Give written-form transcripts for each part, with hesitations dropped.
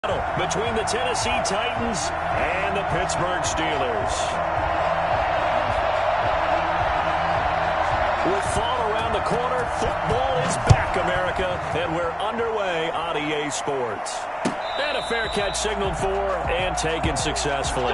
Between the Tennessee Titans and the Pittsburgh Steelers. With fall around the corner, football is back, America, and we're underway on EA Sports. And a fair catch signaled for and taken successfully.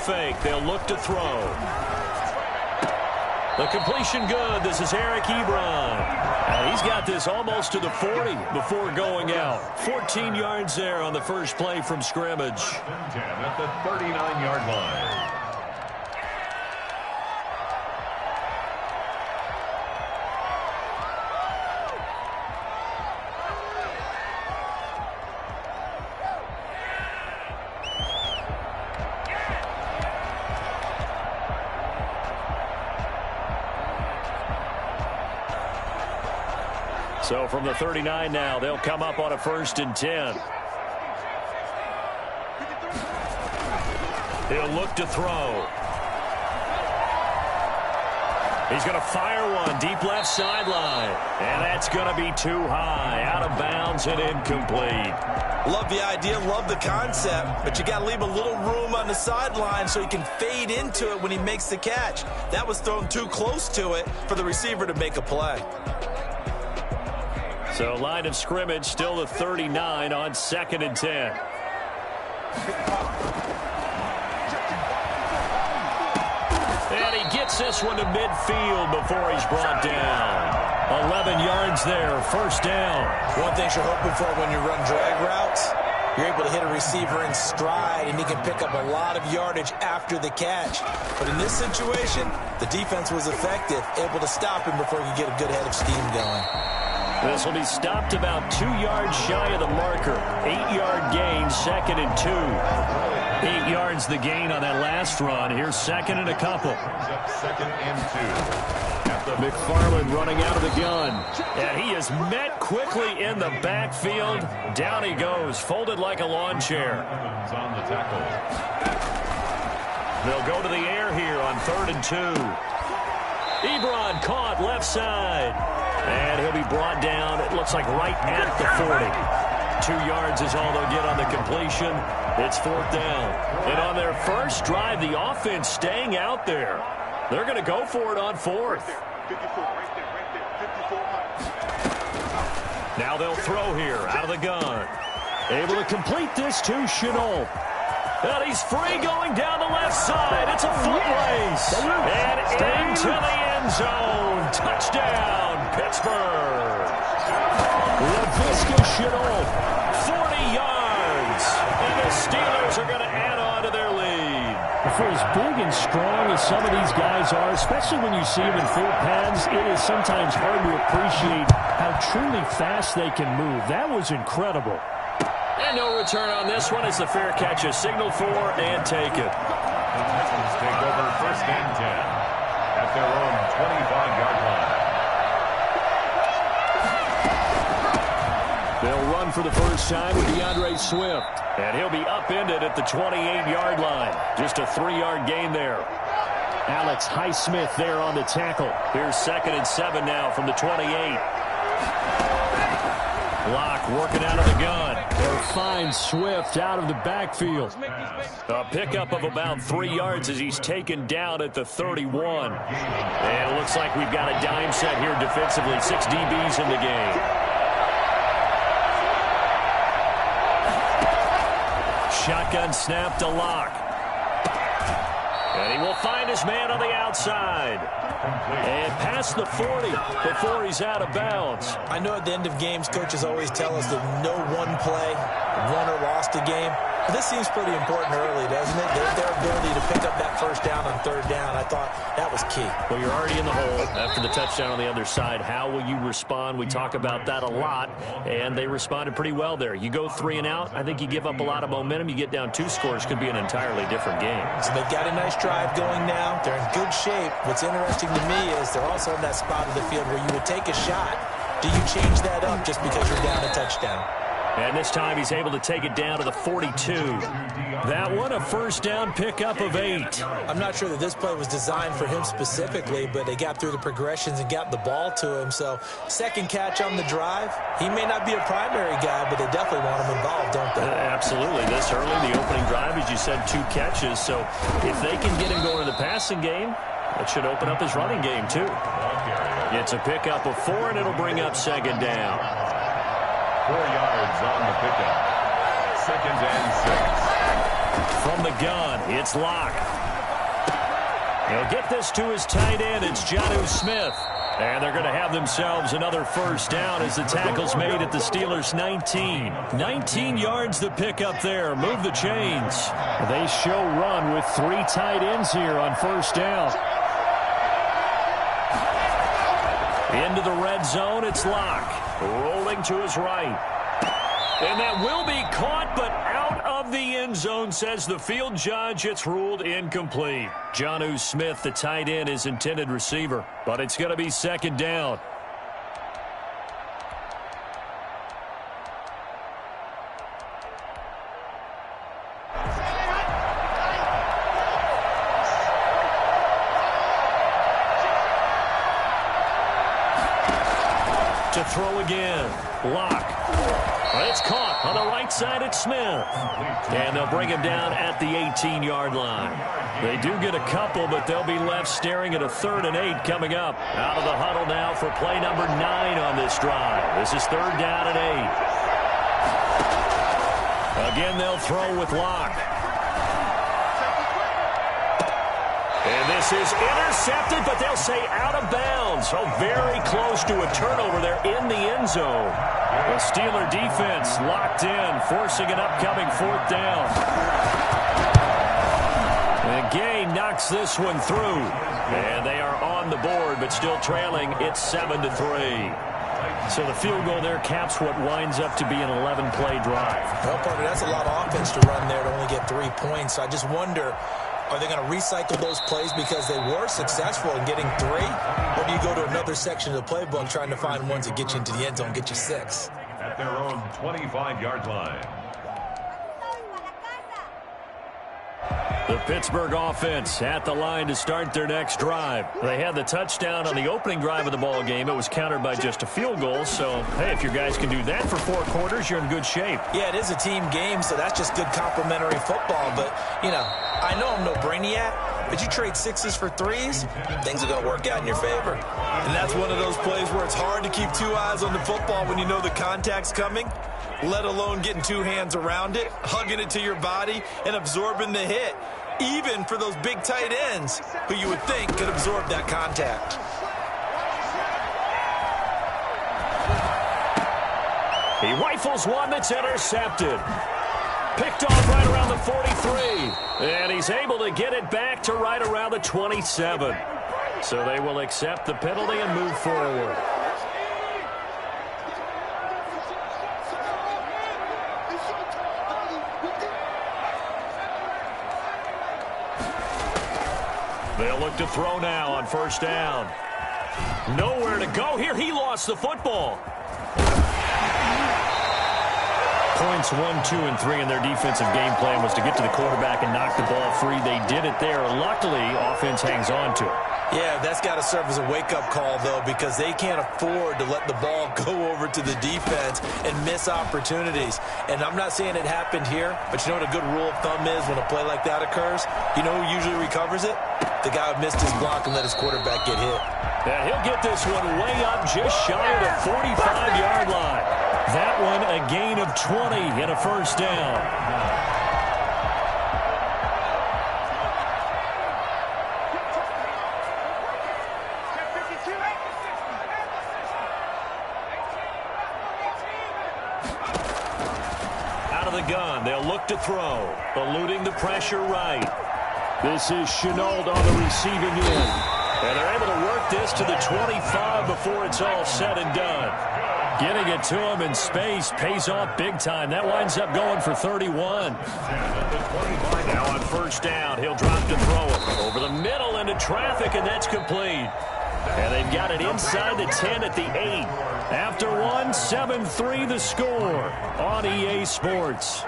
Fake. They'll look to throw. The completion good. This is Eric Ebron. And he's got this almost to the 40 before going out. 14 yards there on the first play from scrimmage. 10 at the 39-yard line. So from the 39 now, they'll come up on a 1st and 10. He'll look to throw. He's going to fire one deep left sideline. And that's going to be too high, out of bounds and incomplete. Love the idea, love the concept, but you got to leave a little room on the sideline so he can fade into it when he makes the catch. That was thrown too close to it for the receiver to make a play. So line of scrimmage still the 39 on 2nd and 10. And he gets this one to midfield before he's brought down. 11 yards there, 1st down. One thing you're hoping for when you run drag routes, you're able to hit a receiver in stride, and he can pick up a lot of yardage after the catch. But in this situation, the defense was effective, able to stop him before he could get a good head of steam going. This will be stopped about 2 yards shy of the marker. 8-yard gain, 2nd and 2. 8 yards the gain on that last run. Here's 2nd and a couple. 2nd and 2. McFarland running out of the gun. And he is met quickly in the backfield. Down he goes, folded like a lawn chair. On the tackle. They'll go to the air here on 3rd and 2. Ebron caught left side. And he'll be brought down, it looks like right at the 40. 2 yards is all they'll get on the completion. It's 4th down. And on their first drive, the offense staying out there. They're going to go for it on 4th. Now they'll throw here out of the gun. Able to complete this to Shenault. And he's free going down the left side. It's a foot race. And into the end zone. Touchdown, Pittsburgh. Laviska Shenault, 40 yards. And the Steelers are going to add on to their lead. For as big and strong as some of these guys are, especially when you see them in full pads, it is sometimes hard to appreciate how truly fast they can move. That was incredible. And no return on this one as the fair catch is signaled for and taken. The Texans take over 1st and 10 at their own 25-yard line. They'll run for the first time with DeAndre Swift. And he'll be upended at the 28-yard line. Just a 3-yard gain there. Alex Highsmith there on the tackle. Here's 2nd and 7 now from the 28. Locke working out of the gun. They'll find Swift out of the backfield. A pickup of about 3 yards as he's taken down at the 31. And it looks like we've got a dime set here defensively. 6 DBs in the game. Shotgun snap to Locke. And he will find his man on the outside. And past the 40 before he's out of bounds. I know at the end of games, coaches always tell us that no one play won or lost a game. This seems pretty important early, doesn't it? Their ability to pick up that first down on third down, I thought that was key. Well, you're already in the hole after the touchdown on the other side. How will you respond? We talk about that a lot, and they responded pretty well there. You go 3 and out, I think you give up a lot of momentum. You get down 2 scores, could be an entirely different game. So they've got a nice drive going now. They're in good shape. What's interesting to me is they're also in that spot of the field where you would take a shot. Do you change that up just because you're down a touchdown? And this time he's able to take it down to the 42. That one, a first down pickup of 8. I'm not sure that this play was designed for him specifically, but they got through the progressions and got the ball to him. So second catch on the drive. He may not be a primary guy, but they definitely want him involved, don't they? Absolutely. This early, the opening drive, as you said, 2 catches. So if they can get him going in the passing game, that should open up his running game too. It's a pickup of 4, and it'll bring up second down. 4 yards on the pickup. 2nd and 6. From the gun, it's Locke. He'll get this to his tight end. It's Jonnu Smith. And they're going to have themselves another first down as the tackle's made at the Steelers' 19. 19 yards the pickup there. Move the chains. They show run with 3 tight ends here on first down. Into the red zone, it's Locke. Rolling to his right. And that will be caught, but out of the end zone, says the field judge. It's ruled incomplete. Jonnu Smith, the tight end, is intended receiver, but it's going to be second down. To throw again. Locke. It's caught on the right side at Smith. And they'll bring him down at the 18-yard line. They do get a couple, but they'll be left staring at a 3rd and 8 coming up. Out of the huddle now for play number 9 on this drive. This is 3rd down and 8. Again, they'll throw with Locke. And this is intercepted, but they'll say out of bounds. So very close to a turnover there in the end zone. The Steeler defense locked in, forcing an upcoming 4th down. And Gay knocks this one through. And they are on the board, but still trailing. It's 7-3. So the field goal there caps what winds up to be an 11-play drive. Well, Parker, that's a lot of offense to run there to only get 3 points. I just wonder, are they going to recycle those plays because they were successful in getting 3? Or do you go to another section of the playbook trying to find ones that get you into the end zone, get you 6? At their own 25-yard line. The Pittsburgh offense at the line to start their next drive. They had the touchdown on the opening drive of the ball game. It was countered by just a field goal. So, hey, if your guys can do that for 4 quarters, you're in good shape. Yeah, it is a team game, so that's just good complimentary football. But, you know, I know I'm no brainiac, but you trade 6s for 3s, things are going to work out in your favor. And that's one of those plays where it's hard to keep 2 eyes on the football when you know the contact's coming, let alone getting 2 hands around it, hugging it to your body, and absorbing the hit, even for those big tight ends who you would think could absorb that contact. He rifles one that's intercepted. Picked off right around the 43. And he's able to get it back to right around the 27. So they will accept the penalty and move forward. They'll look to throw now on first down. Nowhere to go here. He lost the football. Points 1, 2, and 3 in their defensive game plan was to get to the quarterback and knock the ball free. They did it there. Luckily, offense hangs on to it. Yeah, that's got to serve as a wake-up call, though, because they can't afford to let the ball go over to the defense and miss opportunities. And I'm not saying it happened here, but you know what a good rule of thumb is when a play like that occurs? You know who usually recovers it? The guy who missed his block and let his quarterback get hit. Yeah, he'll get this one way up just shy of the 45-yard line. That one a gain of 20 and a first down. the gun. They'll look to throw. Eluding the pressure right. This is Shenault on the receiving end. And they're able to work this to the 25 before it's all said and done. Getting it to him in space pays off big time. That winds up going for 31. Now on first down, he'll drop to throw it. Over the middle into traffic, and that's complete. And they've got it inside the 10 at the 8. After one, 7-3 the score on EA Sports.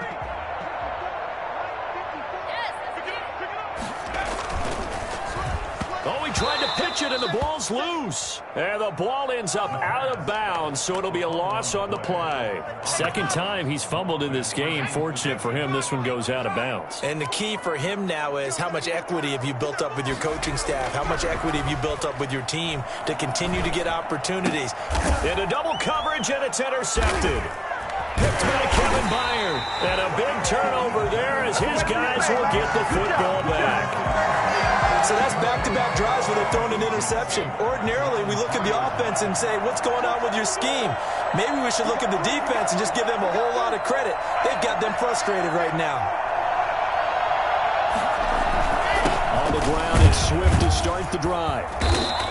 Oh, he tried to pitch it, and the ball's loose. And the ball ends up out of bounds, so it'll be a loss on the play. Second time he's fumbled in this game. Fortunate for him, this one goes out of bounds. And the key for him now is how much equity have you built up with your coaching staff? How much equity have you built up with your team to continue to get opportunities? Into double coverage, and it's intercepted. Picked by Kevin Byard. And a big turnover there as his guys will get the football back. So that's back-to-back drives where they've thrown an interception. Ordinarily, we look at the offense and say, what's going on with your scheme? Maybe we should look at the defense and just give them a whole lot of credit. They've got them frustrated right now. On the ground, it's Swift to start the drive.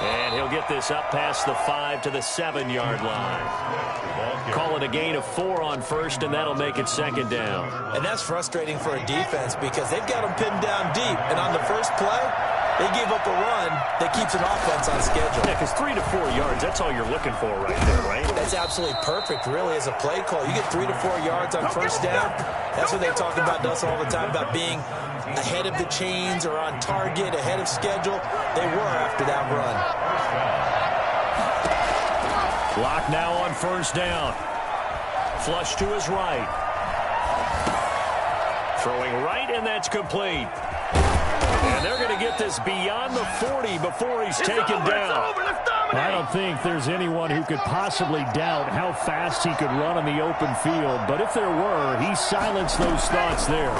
And he'll get this up past the 5 to the 7-yard line. Call it a gain of 4 on first, and that'll make it second down. And that's frustrating for a defense because they've got them pinned down deep. And on the first play, they gave up a run that keeps an offense on schedule. Yeah, because 3 to 4 yards, that's all you're looking for right there, right? That's absolutely perfect, really, as a play call. You get 3 to 4 yards on first down. That's what they talk about us all the time, about being ahead of the chains or on target, ahead of schedule. They were after that run. Lock now on first down. Flush to his right. Throwing right, and that's complete. And they're going to get this beyond the 40 before he's taken down. I don't think there's anyone who could possibly doubt how fast he could run in the open field. But if there were, he silenced those thoughts there.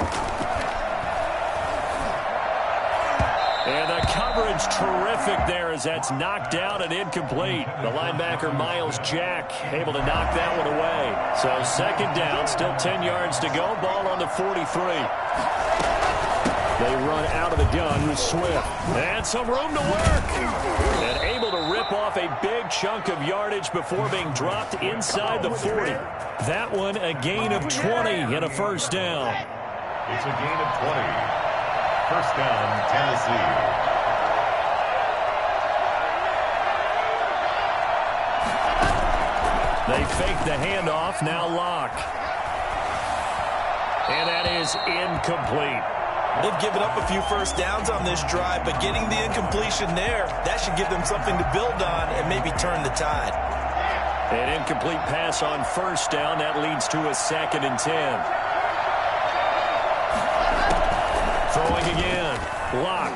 And the coverage terrific there as that's knocked out and incomplete. The linebacker, Miles Jack, able to knock that one away. So second down, still 10 yards to go. Ball on the 43. They run out of the gun with Swift. And some room to work. And able to rip off a big chunk of yardage before being dropped inside the 40. That one a gain of 20 and a first down. It's a gain of 20. First down, Tennessee. They fake the handoff, now Lock. And that is incomplete. They've given up a few first downs on this drive, but getting the incompletion there, that should give them something to build on and maybe turn the tide. An incomplete pass on first down. That leads to a 2nd and 10. Throwing again. Lock.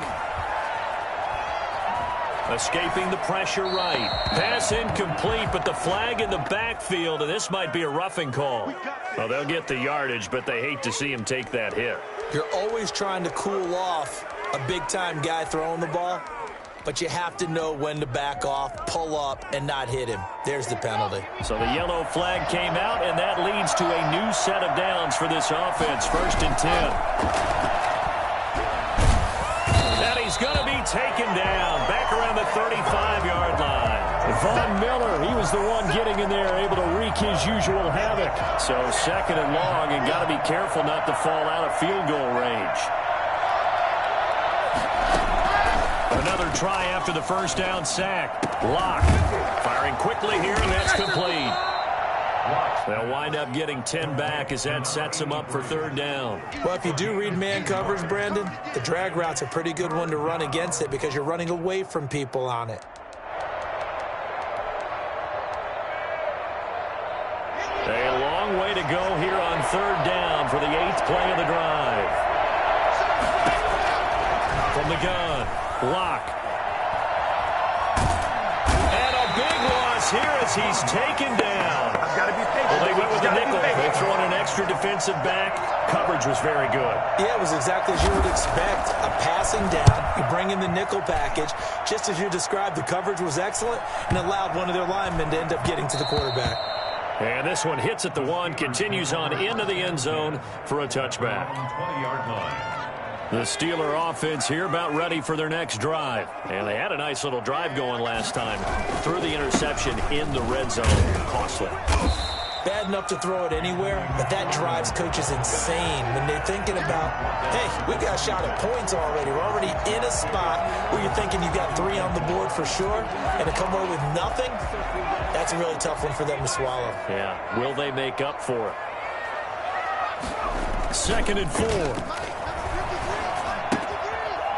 Escaping the pressure right. Pass incomplete, but the flag in the backfield, and this might be a roughing call. Well, they'll get the yardage, but they hate to see him take that hit. You're always trying to cool off a big-time guy throwing the ball, but you have to know when to back off, pull up, and not hit him. There's the penalty. So the yellow flag came out, and that leads to a new set of downs for this offense. 1st and 10. He's going to be taken down back around the 35-yard line. Von Miller, he was the one getting in there, able to wreak his usual havoc. So 2nd and long, and got to be careful not to fall out of field goal range. Another try after the first down sack. Lock. Firing quickly here, and that's complete. They'll wind up getting 10 back as that sets them up for 3rd down. Well, if you do read man coverage, Brandon, the drag route's a pretty good one to run against it because you're running away from people on it. A long way to go here on 3rd down for the 8th play of the drive. From the gun, Lock. And a big loss here as he's taken down. Well, they went with the nickel. They throw in an extra defensive back. Coverage was very good. Yeah, it was exactly as you would expect. A passing down. You bring in the nickel package. Just as you described, the coverage was excellent and allowed one of their linemen to end up getting to the quarterback. And this one hits at the 1, continues on into the end zone for a touchback. 20-yard line. The Steeler offense here about ready for their next drive. And they had a nice little drive going last time. Threw the interception in the red zone. Costly. Bad enough to throw it anywhere, but that drives coaches insane when they're thinking about, hey, we got a shot at points already. We're already in a spot where you're thinking you got 3 on the board for sure, and to come away with nothing, that's a really tough one for them to swallow. Yeah, will they make up for it? 2nd and 4.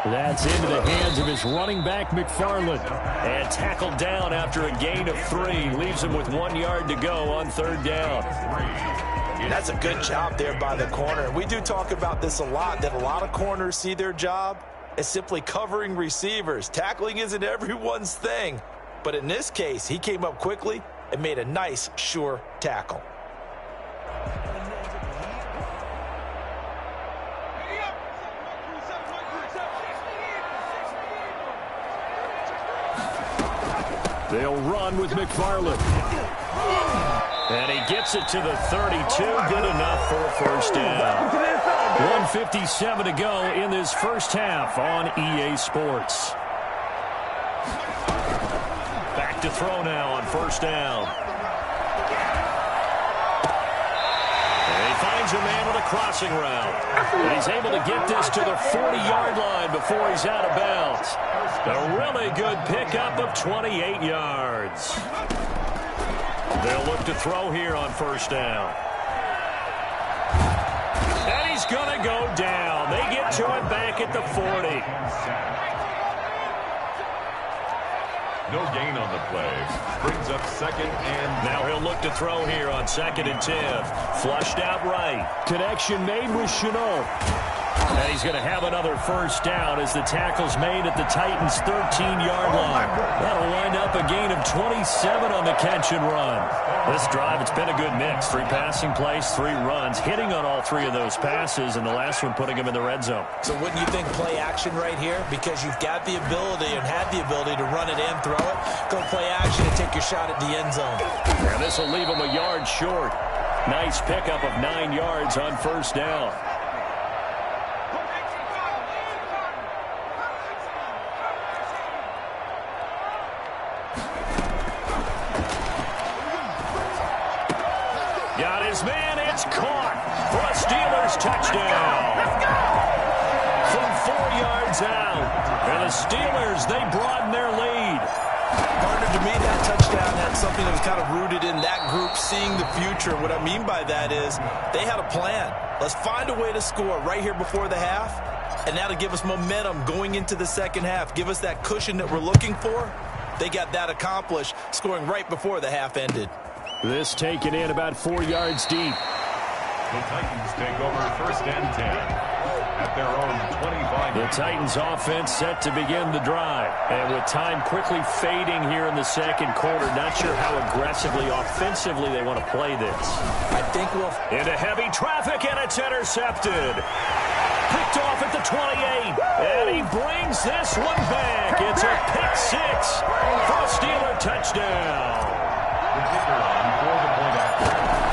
That's into the hands of his running back, McFarland. And tackled down after a gain of 3. Leaves him with 1 yard to go on 3rd down. That's a good job there by the corner. We do talk about this a lot, that a lot of corners see their job as simply covering receivers. Tackling isn't everyone's thing. But in this case, he came up quickly and made a nice, sure tackle. They'll run with McFarland. And he gets it to the 32. Good enough for a first down. 1:57 to go in this first half on EA Sports. Back to throw now on first down. And he finds a man with a crossing route. And he's able to get this to the 40-yard line before he's out of bounds. A really good pickup of 28 yards. They'll look to throw here on first down. And he's going to go down. They get to him back at the 40. No gain on the play. Brings up 2nd and... Now he'll look to throw here on 2nd and 10. Flushed out right. Connection made with Shenault. And he's going to have another first down as the tackle's made at the Titans' 13-yard line. That'll wind up a gain of 27 on the catch and run. This drive, it's been a good mix. 3 passing plays, 3 runs, hitting on all 3 of those passes, and the last one putting him in the red zone. So wouldn't you think play action right here? Because you've got the ability and had the ability to run it and throw it. Go play action and take your shot at the end zone. And this will leave him a yard short. Nice pickup of 9 yards on first down. Got his man, it's caught for a Steelers touchdown. From 4 yards out. And the Steelers, they broaden their lead. Partner, to me, that touchdown had something that was kind of rooted in that group seeing the future. What I mean by that is they had a plan. Let's find a way to score right here before the half, and that'll give us momentum going into the second half. Give us that cushion that we're looking for. They got that accomplished, scoring right before the half ended. This taken in about 4 yards deep. The Titans take over 1st and 10 at their own 25. The Titans offense set to begin the drive. And with time quickly fading here in the second quarter, not sure how aggressively, offensively they want to play this. I think we'll... Into heavy traffic, and it's intercepted. Picked off at the 28. And he brings this one back. It's a pick 6 for a Steeler touchdown.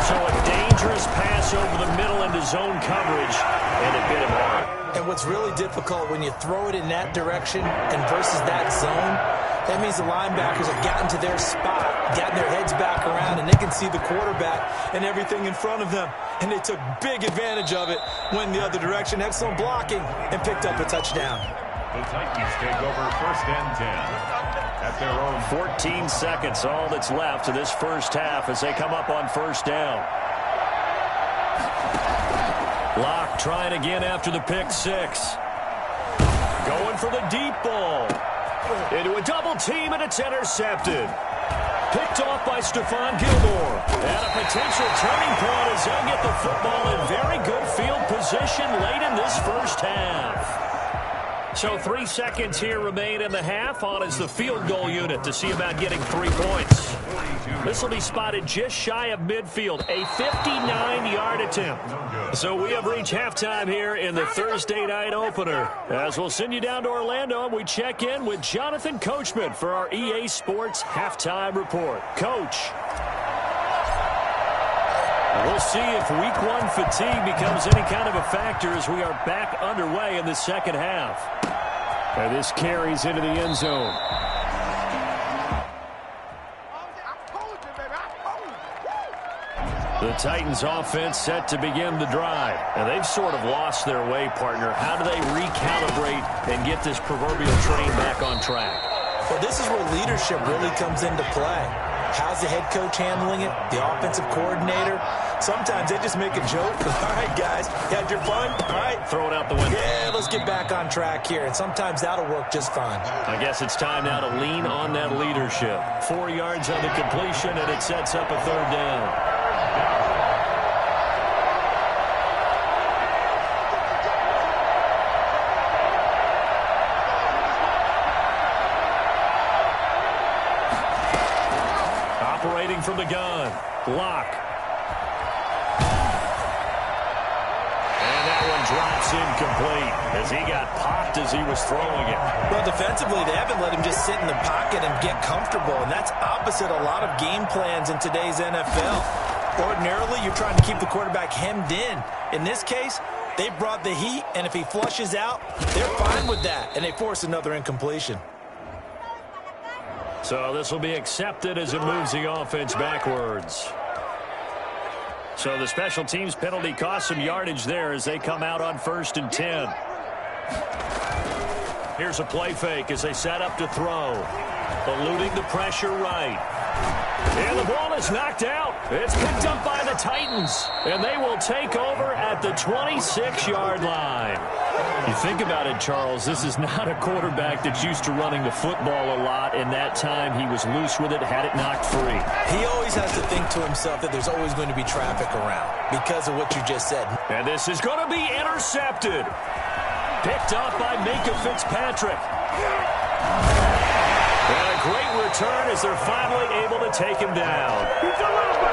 So a dangerous pass over the middle into zone coverage, and it bit him hard. And what's really difficult when you throw it in that direction and versus that zone, that means the linebackers have gotten to their spot, gotten their heads back around, and they can see the quarterback and everything in front of them. And they took big advantage of it, went the other direction, excellent blocking, and picked up a touchdown. The Titans take over 1st and 10. At their own 14 seconds, all that's left of this first half as they come up on first down. Locke trying again after the pick 6. Going for the deep ball. Into a double team, and it's intercepted. Picked off by Stephon Gilmore. And a potential turning point as they get the football in very good field position late in this first half. So 3 seconds here remain in the half. On is the field goal unit to see about getting 3 points. This will be spotted just shy of midfield, a 59-yard attempt. So we have reached halftime here in the Thursday night opener. As we'll send you down to Orlando, and we check in with Jonathan Coachman for our EA Sports Halftime Report. Coach. We'll see if week one fatigue becomes any kind of a factor as we are back underway in the second half. And this carries into the end zone. The Titans offense set to begin the drive. And they've sort of lost their way, partner. How do they recalibrate and get this proverbial train back on track? Well, this is where leadership really comes into play. How's the head coach handling it? The offensive coordinator? Sometimes they just make a joke. All right, guys, you had your fun? All right. Throw it out the window. Yeah, let's get back on track here. And sometimes that'll work just fine. I guess it's time now to lean on that leadership. 4 yards on the completion, and it sets up a third down. Operating from the gun. Lock. And that one drops incomplete as he got popped as he was throwing it. Well, defensively, they haven't let him just sit in the pocket and get comfortable, and that's opposite a lot of game plans in today's NFL. Ordinarily, you're trying to keep the quarterback hemmed in. In this case, they brought the heat, and if he flushes out, they're fine with that, and they force another incompletion. So this will be accepted as it moves the offense backwards. So the special teams penalty cost some yardage there as they come out on 1st and 10. Here's a play fake as they set up to throw. Eluding the pressure right. And the ball is knocked out. It's picked up by the Titans. And they will take over at the 26-yard line. You think about it, Charles, this is not a quarterback that's used to running the football a lot. In that time, he was loose with it, had it knocked free. He always has to think to himself that there's always going to be traffic around because of what you just said. And this is going to be intercepted. Picked up by Minkah Fitzpatrick. And a great return as they're finally able to take him down.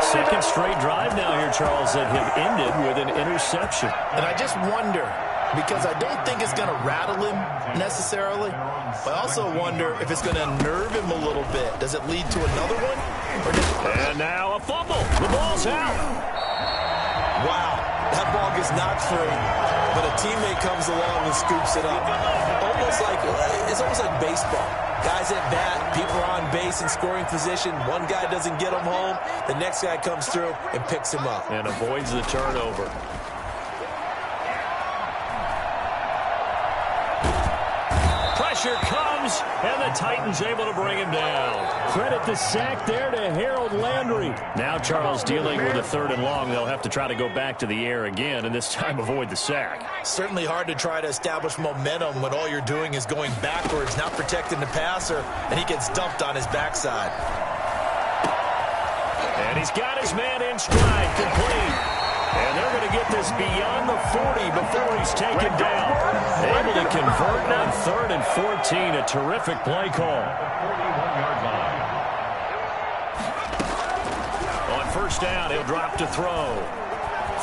Second straight drive now here, Charles, that have ended with an interception. And I just wonder, because I don't think it's going to rattle him necessarily, but I also wonder if it's going to unnerve him a little bit. Does it lead to another one? And now a fumble. The ball's out. Wow, that ball gets knocked free, but a teammate comes along and scoops it up. It's almost like baseball. Guys at bat, people are on base in scoring position. One guy doesn't get him home. The next guy comes through and picks him up. And avoids the turnover. Pressure comes, and the Titans able to bring him down. Credit the sack there to Harold Landry. Now Charles dealing with a 3rd and long. They'll have to try to go back to the air again, and this time avoid the sack. Certainly hard to try to establish momentum when all you're doing is going backwards, not protecting the passer, and he gets dumped on his backside. And he's got his man in stride, complete. And they're going to get this beyond the 40 before he's taken down. Able to convert on 3rd and 14. A terrific play call. 41-yard line. On 1st down, he'll drop to throw.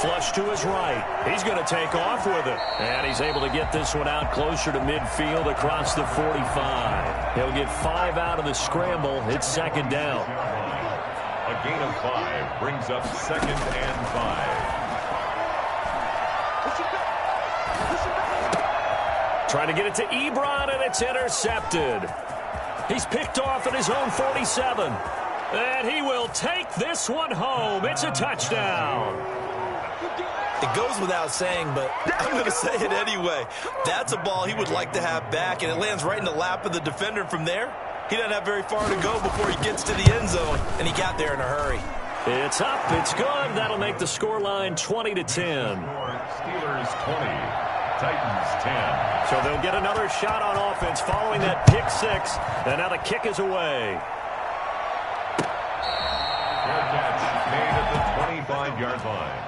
Flush to his right. He's going to take off with it. And he's able to get this one out closer to midfield across the 45. He'll get 5 out of the scramble. It's 2nd down. A gain of 5 brings up 2nd and 5. Trying to get it to Ebron, and it's intercepted. He's picked off at his own 47. And he will take this one home. It's a touchdown. It goes without saying, but I'm going to say it anyway. That's a ball he would like to have back, and it lands right in the lap of the defender from there. He doesn't have very far to go before he gets to the end zone, and he got there in a hurry. It's up. It's good. That'll make the scoreline 20-10. Steelers 20, Titans 10. So they'll get another shot on offense following that pick 6. And now the kick is away. Fair catch made at the 25-yard line.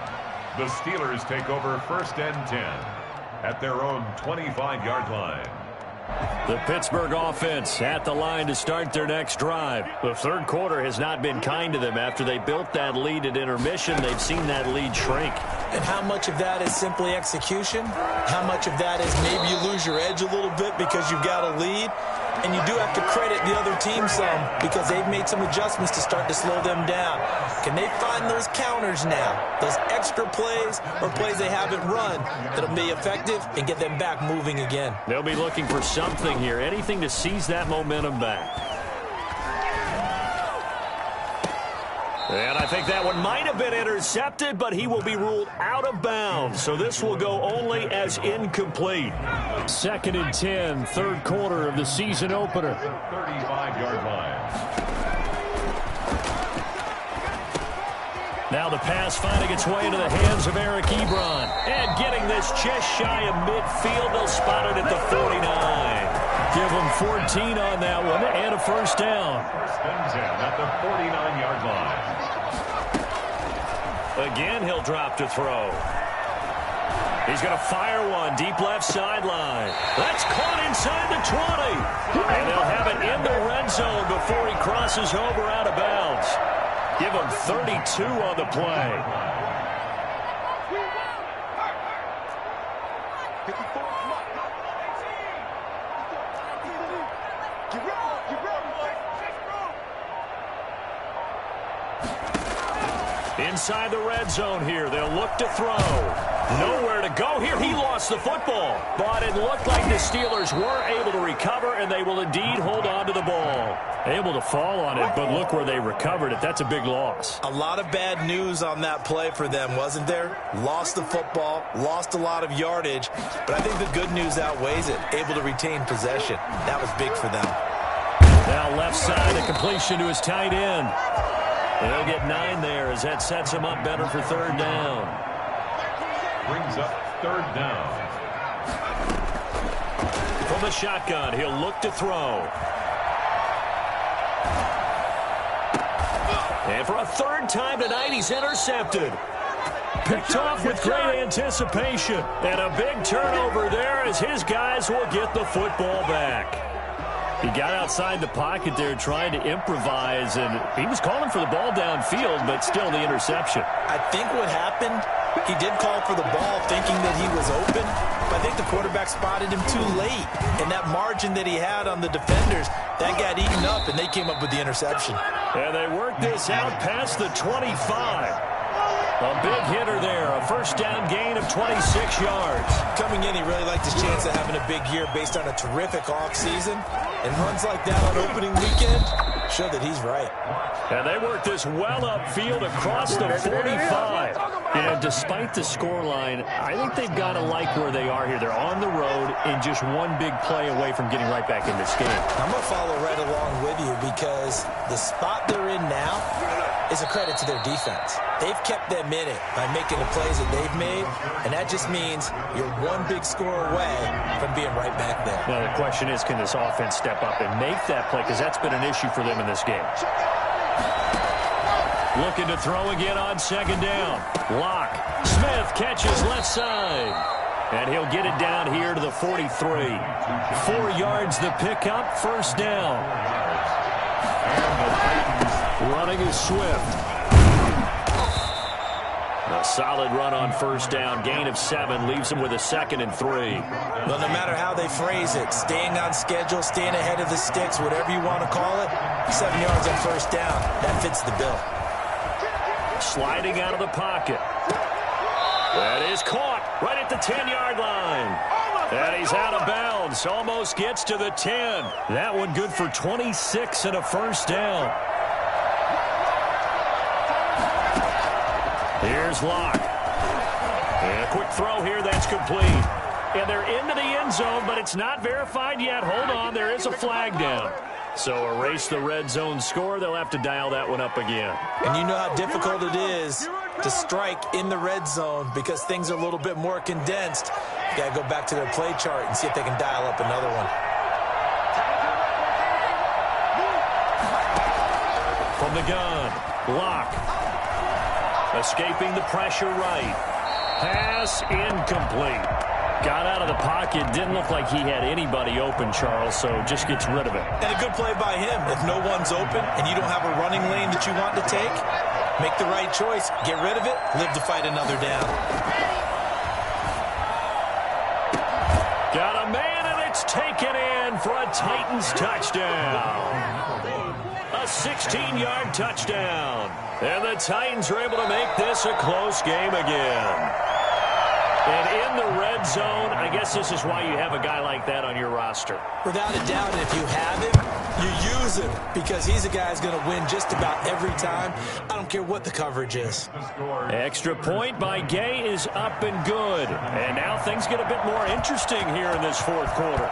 The Steelers take over 1st and 10 at their own 25-yard line. The Pittsburgh offense at the line to start their next drive. The 3rd quarter has not been kind to them. After they built that lead at intermission, they've seen that lead shrink. And how much of that is simply execution? How much of that is maybe you lose your edge a little bit because you've got a lead? And you do have to credit the other team team some because they've made some adjustments to start to slow them down. Can they find those counters now, those extra plays or plays they haven't run that'll be effective and get them back moving again? They'll be looking for something here, anything to seize that momentum back. And I think that one might have been intercepted, but he will be ruled out of bounds. So this will go only as incomplete. 2nd and 10, third quarter of the season opener. 35-yard line. Now the pass finding its way into the hands of Eric Ebron. And getting this just shy of midfield. They'll spot it at the 49. Give them 14 on that one and a first down. First and 10 at the 49-yard line. Again, he'll drop to throw. He's going to fire one deep left sideline. That's caught inside the 20. And they'll have it in the red zone before he crosses over out of bounds. Give him 32 on the play. Inside the red zone here. They'll look to throw. Nowhere to go here. He lost the football. But it looked like the Steelers were able to recover, and they will indeed hold on to the ball. Able to fall on it, but look where they recovered it. That's a big loss. A lot of bad news on that play for them, wasn't there? Lost the football, lost a lot of yardage, but I think the good news outweighs it. Able to retain possession. That was big for them. Now left side, a completion to his tight end. They'll get 9 there as that sets him up better for third down. Brings up third down. From the shotgun, he'll look to throw. And for a third time tonight, he's intercepted. Picked off with great anticipation. And a big turnover there as his guys will get the football back. He got outside the pocket there trying to improvise, and he was calling for the ball downfield, but still the interception. I think what happened, he did call for the ball thinking that he was open, but I think the quarterback spotted him too late. And that margin that he had on the defenders, that got eaten up, and they came up with the interception. And they worked this out past the 25. A big hitter there, a first down gain of 26 yards. Coming in, he really liked his chance of having a big year based on a terrific offseason. And runs like that on opening weekend show that he's right. And they work this well upfield across the 45. And despite the scoreline, I think they've got to like where they are here. They're on the road and just one big play away from getting right back in this game. I'm going to follow right along with you because the spot they're in now is a credit to their defense. They've kept them in it by making the plays that they've made, and that just means you're one big score away from being right back there. Now, the question is, can this offense step up and make that play? Because that's been an issue for them in this game. Looking to throw again on second down. Locke. Smith catches left side. And he'll get it down here to the 43. 4 yards the pickup, first down. Running is Swift. A solid run on first down. Gain of 7 leaves him with a 2nd and 3. Well, no matter how they phrase it, staying on schedule, staying ahead of the sticks, whatever you want to call it, 7 yards on first down, that fits the bill. Sliding out of the pocket. That is caught right at the 10-yard line. And he's out of bounds. Almost gets to the 10. That one good for 26 and a first down. Here's Locke. And a quick throw here that's complete. And they're into the end zone, but it's not verified yet. Hold on, there is a flag down. So erase the red zone score. They'll have to dial that one up again. And you know how difficult it is to strike in the red zone because things are a little bit more condensed. You got to go back to their play chart and see if they can dial up another one. From the gun, Locke. Escaping the pressure right. Pass incomplete. Got out of the pocket. Didn't look like he had anybody open, Charles, so just gets rid of it. And a good play by him. If no one's open and you don't have a running lane that you want to take, make the right choice. Get rid of it. Live to fight another down. Got a man, and it's taken in for a Titans touchdown. 16-yard touchdown. And the Titans are able to make this a close game again. And in the red zone, I guess this is why you have a guy like that on your roster. Without a doubt, and if you have him, you use him because he's a guy who's going to win just about every time. I don't care what the coverage is. Extra point by Gay is up and good. And now things get a bit more interesting here in this fourth quarter.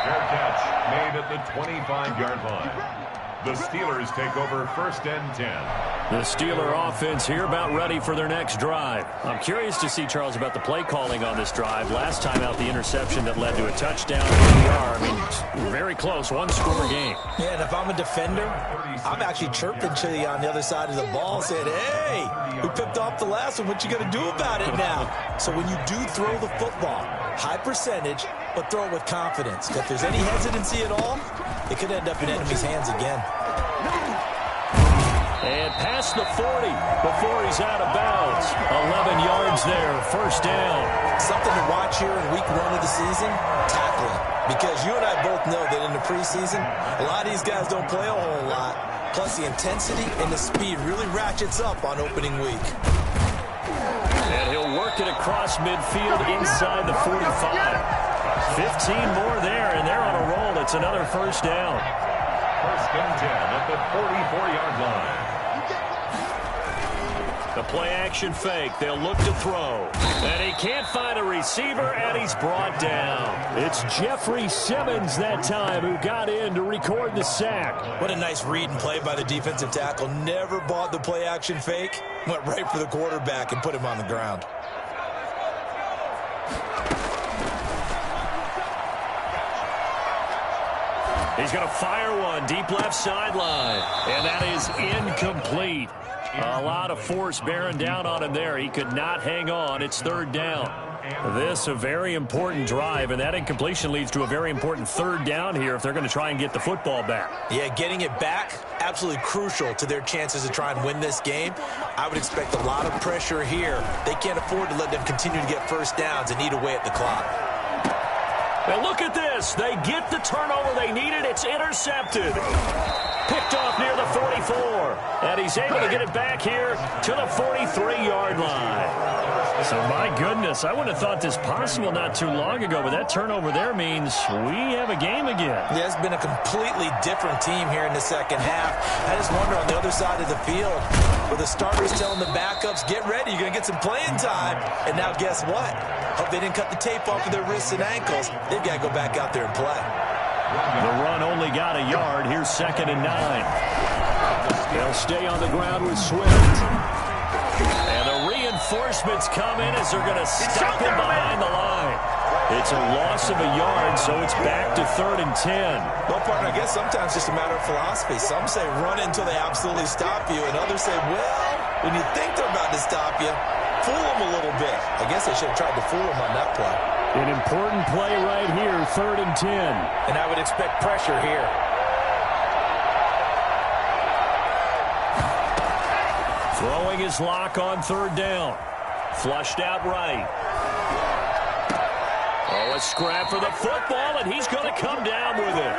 Fair catch made at the 25-yard line. The Steelers take over first and 10. The Steeler offense here about ready for their next drive. I'm curious to see, Charles, about the play calling on this drive. Last time out, the interception that led to a touchdown. Here we are. I mean, very close, one-score game. Yeah, and if I'm a defender, I'm actually chirping to you on the other side of the ball, saying, hey, we picked off the last one. What you going to do about it now? So when you do throw the football, high percentage, but throw it with confidence. If there's any hesitancy at all, it could end up in enemy's hands again. And past the 40 before he's out of bounds. 11 yards there, first down. Something to watch here in week 1 of the season, tackling. Because you and I both know that in the preseason, a lot of these guys don't play a whole lot. Plus the intensity and the speed really ratchets up on opening week. And he'll work it across midfield inside the 45. 15 more there, and they're on a roll. It's another first down. First and 10 at the 44-yard line. The play-action fake. They'll look to throw. And he can't find a receiver, and he's brought down. It's Jeffrey Simmons that time who got in to record the sack. What a nice read and play by the defensive tackle. Never bought the play-action fake. Went right for the quarterback and put him on the ground. He's going to fire one deep left sideline. And that is incomplete. A lot of force bearing down on him there. He could not hang on. It's third down. This a very important drive, and that incompletion leads to a very important third down here if they're going to try and get the football back. Yeah, getting it back, absolutely crucial to their chances to try and win this game. I would expect a lot of pressure here. They can't afford to let them continue to get first downs and eat away at the clock. And look at this. They get the turnover they needed. It's intercepted. Picked off near the 44. And he's able to get it back here to the 43-yard line. So, my goodness, I wouldn't have thought this possible not too long ago, but that turnover there means we have a game again. Yeah, it's been a completely different team here in the second half. I just wonder on the other side of the field, where the starters telling the backups, get ready, you're going to get some playing time. And now guess what? Hope they didn't cut the tape off of their wrists and ankles. They've got to go back out there and play. The run only got a yard. Here's 2nd and 9. They'll stay on the ground with Swift. And the reinforcements come in as they're going to stop him behind the line. It's a loss of a yard, so it's back to 3rd and 10. Well, partner, I guess sometimes it's just a matter of philosophy. Some say run until they absolutely stop you, and others say, well, when you think they're about to stop you, fool them a little bit. I guess they should have tried to fool them on that play. An important play right here, 3rd and 10. And I would expect pressure here. Throwing his lock on 3rd down. Flushed out right. Oh, a scrap for the football, and he's going to come down with it.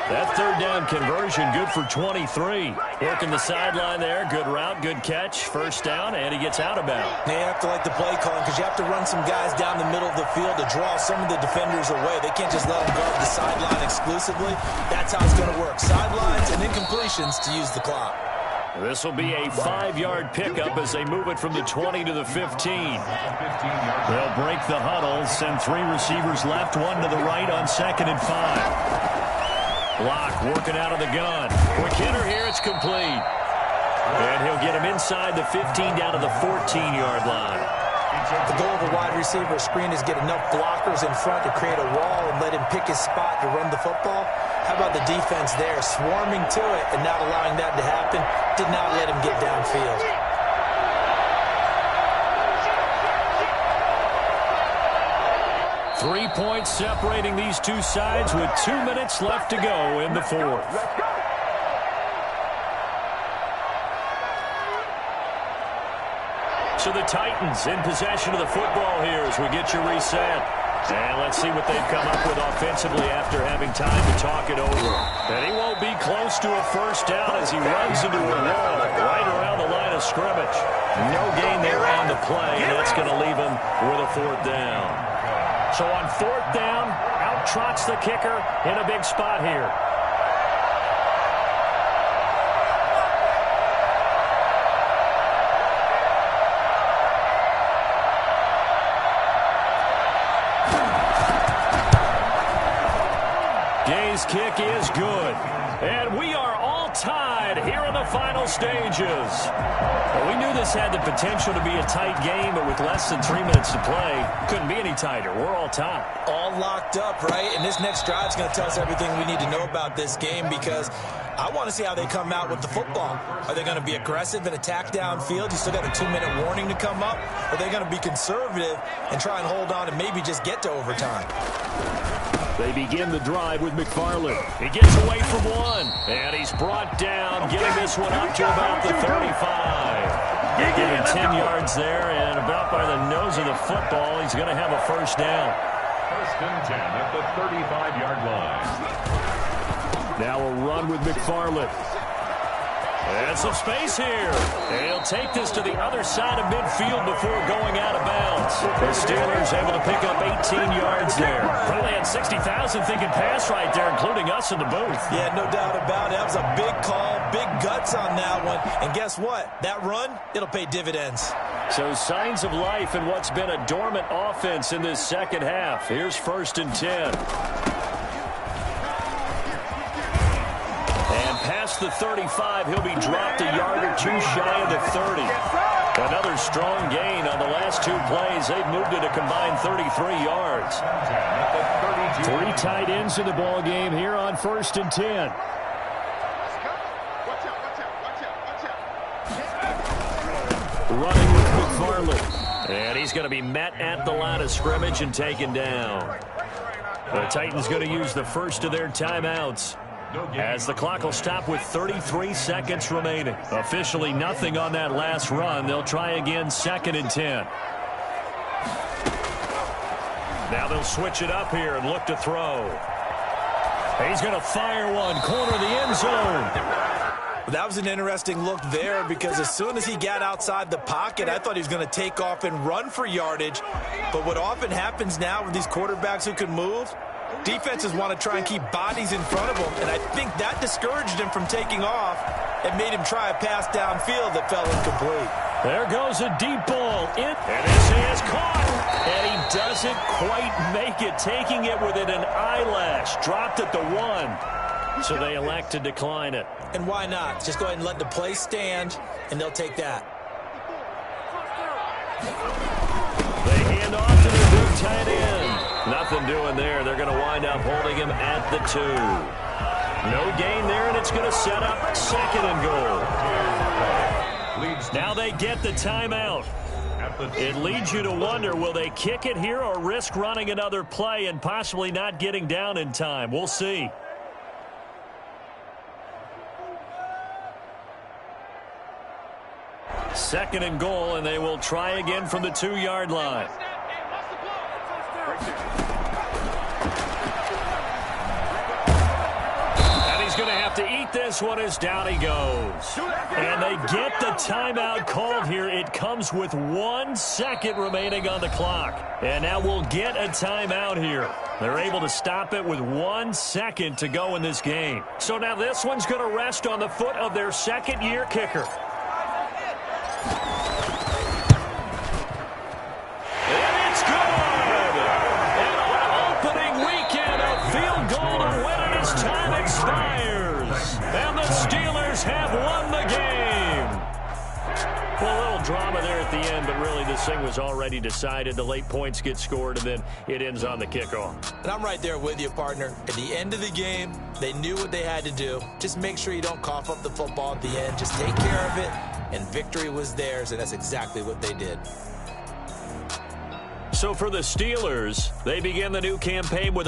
That 3rd down conversion, good for 23. Working the sideline there. Good route, good catch. First down, and he gets out of bounds. They have to like the play calling because you have to run some guys down the middle of the field to draw some of the defenders away. They can't just let them guard the sideline exclusively. That's how it's going to work. Sidelines and incompletions to use the clock. This will be a 5-yard pickup as they move it from the 20 to the 15. They'll break the huddle, send 3 receivers left, 1 to the right on 2nd and 5. Block working out of the gun. Quick hitter here, it's complete. And he'll get him inside the 15 down to the 14-yard line. The goal of a wide receiver screen is get enough blockers in front to create a wall and let him pick his spot to run the football. How about the defense there, swarming to it and not allowing that to happen? Did not let him get downfield. Three points separating these two sides with 2 minutes left to go in the fourth. So the Titans in possession of the football here as we get you reset. And let's see what they've come up with offensively after having time to talk it over. And he won't be close to a first down as he runs into a wall right around the line of scrimmage. No gain there on the play, and that's going to leave him with a fourth down. So on fourth down, out trots the kicker in a big spot here. Gay's kick is good. And we are all tied here in the final stages. Well, we knew this had the potential to be a tight game, but with less than 3 minutes to play, couldn't be any tighter. We're all tied. All locked up, right? And this next drive is going to tell us everything we need to know about this game because I want to see how they come out with the football. Are they going to be aggressive and attack downfield? You still got a 2-minute warning to come up? Or are they going to be conservative and try and hold on and maybe just get to overtime? They begin the drive with McFarland. He gets away from one, and he's brought down, getting this one up to about the 35. Getting 10 yards there, and about by the nose of the football, he's going to have a first down. First and 10 at the 35-yard line. Now a run with McFarland. And some space here. And he'll take this to the other side of midfield before going out of bounds. The Steelers able to pick up 18 yards there. Probably had 60,000 thinking pass right there, including us in the booth. Yeah, no doubt about it. That was a big call, big guts on that one. And guess what? That run, it'll pay dividends. So signs of life in what's been a dormant offense in this second half. Here's first and 10. Past the 35, he'll be dropped a yard or two shy of the 30. Another strong gain on the last two plays. They've moved it a combined 33 yards. 3 tight ends in the ball game here on first and 10. Running with McFarland. And he's going to be met at the line of scrimmage and taken down. The Titans going to use the first of their timeouts, as the clock will stop with 33 seconds remaining. Officially nothing on that last run. They'll try again, second and 10. Now they'll switch it up here and look to throw. He's going to fire one, corner of the end zone. That was an interesting look there because as soon as he got outside the pocket, I thought he was going to take off and run for yardage. But what often happens now with these quarterbacks who can move, defenses want to try and keep bodies in front of him, and I think that discouraged him from taking off and made him try a pass downfield that fell incomplete. There goes a deep ball. And this is caught. And he doesn't quite make it, taking it within an eyelash. Dropped at the 1. So they elect to decline it. And why not? Just go ahead and let the play stand, and they'll take that. They hand off to their big tight end. Nothing doing there. They're going to wind up holding him at the 2. No gain there, and it's going to set up second and goal. Now they get the timeout. It leads you to wonder, will they kick it here or risk running another play and possibly not getting down in time? We'll see. Second and goal, and they will try again from the 2-yard line. And he's going to have to eat this one as down he goes. And they get the timeout called here. It comes with 1 second remaining on the clock. And now we'll get a timeout here. They're able to stop it with 1 second to go in this game. So now this one's going to rest on the foot of their second-year kicker. And the Steelers have won the game. Well, a little drama there at the end, but really this thing was already decided. The late points get scored, and then it ends on the kickoff. And I'm right there with you, partner. At the end of the game, they knew what they had to do. Just make sure you don't cough up the football at the end. Just take care of it, and victory was theirs, and that's exactly what they did. So for the Steelers, they begin the new campaign with a